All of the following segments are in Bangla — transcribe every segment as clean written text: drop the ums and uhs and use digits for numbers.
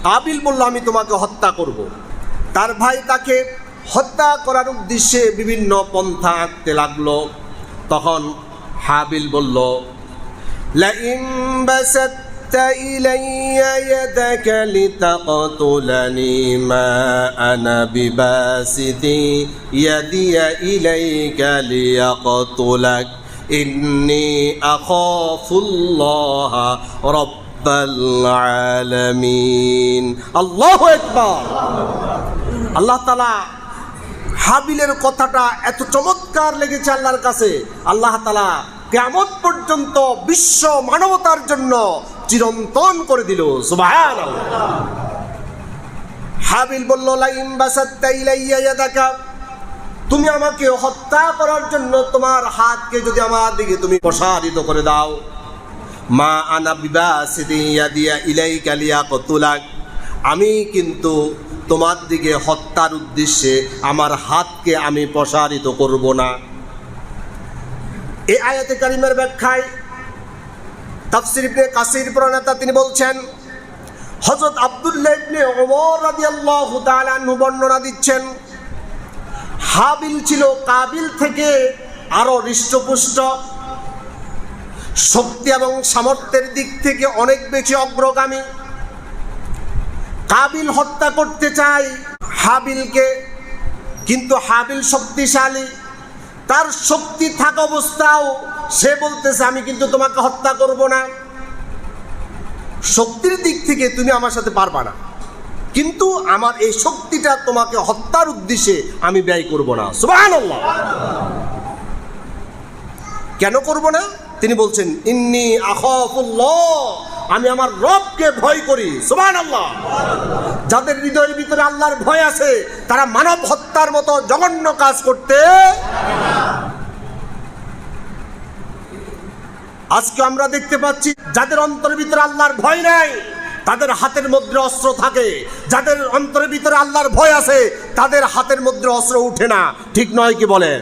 কাবিল বলল আমি তোমাকে হত্যা করব। তার ভাই তাকে হত্যা করার উদ্দেশ্যে বিভিন্ন পন্থা আঁকতে লাগলো। তখন হাবিল বলল, লাইন বাসাত্তা ইলাইয়া ইয়াদাকা লিতাকতুলানি মা আনা বিবাসিতি ইয়াদিয়া ইলাইকা লিয়াকতুলাক ইন্নী আখাফুল্লাহ রাব্বাল আলামিন। আল্লাহু আকবার। আল্লাহ তাআলা হাবিলের কথাটা এত চমৎকার লেগেছে আল্লাহর কাছে, আল্লাহ তাআলা কিয়ামত পর্যন্ত বিশ্ব মানবতার জন্য চিরন্তন করে দিল। সুবহানাল্লাহ। হাবিল বলল, লাইন বাসাত্তা ইলাইয়া ইয়াদাকা, তুমি আমাকে হত্যা করার জন্য তোমার হাতকে যদি আমার দিকে তুমি প্রসারিত করে দাও, মা আনা বিবাসিতি ইয়াদিয়া ইলাইকা লিয়াকতুলাক, আমি কিন্তু তোমার দিকে হত্যার উদ্দেশ্যে আমার হাতকে আমি প্রসারিত করব না। এই আয়াতে কারিমের ব্যাখ্যায় তাফসীর ইবনে কাসির প্রণেতা তিনি বলছেন, হযরত আব্দুল্লাহ ইবনে ওমর রাদিয়াল্লাহু তাআলা আনহু বর্ণনা দিচ্ছেন, হাবিল ছিল কাবিল থেকে আরো হৃষ্টপুষ্ট, শক্তি এবং সামর্থ্যের দিক থেকে অনেক বেশি অগ্রগামী। কাবিল হত্যা করতে চায় হাবিলকে, কিন্তু হাবিল শক্তিশালী, তার শক্তি থাকা অবস্থাও সে বলতেছে আমি কিন্তু তোমাকে হত্যা করব না। শক্তির দিক থেকে তুমি আমার সাথে পারবা না, কিন্তু আমার এই শক্তিটা তোমাকে হত্যার উদ্দেশ্যে আমি ব্যয় করব না। সুবহানাল্লাহ। কেন করব না? তিনি বলছেন, ইন্নী আখাফুল্লাহ, আমি আমার রবকে ভয় করি। সুবহানাল্লাহ। যাদের হৃদয়ের ভিতরে আল্লাহর ভয় আছে তারা মানব হত্যার মতো জঘন্য কাজ করতে। আজকে আমরা দেখতে পাচ্ছি যাদের অন্তরের ভিতরে আল্লাহর ভয় নাই তাদের হাতের মধ্যে অস্ত্র থাকে, যাদের অন্তরের ভিতরে আল্লাহর ভয় আছে তাদের হাতের মধ্যে অস্ত্র উঠে না। ঠিক নয় কি বলেন?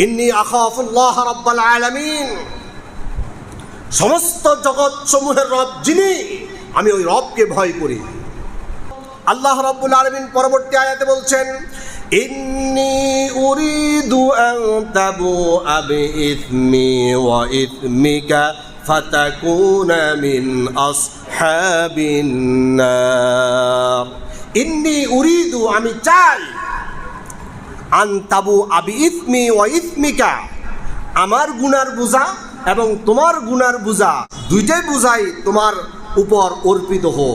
ইন্নী আখাফুল্লাহ রাব্বাল আলামিন, সমস্ত জগৎ সমূহের রব যিনি, আমি ওই রবকে ভয় করি। আল্লাহ রাব্বুল আলামিন পরবর্তী আয়াতে বলছেন, ইন্নী উরিদু আন তাবুআ বিইসমি ওয়া ইসমিকা ফাতাকুনা মিন আসহাবিন নার। ইন্নী উরিদু, আমি চাই, আন তাবুআ বিইসমি ওয়া ইসমিকা, আমার গুনার বোঝা এবং তোমার গুনার বোঝা দুইটাই বোঝাই তোমার উপর অর্পিত হোক।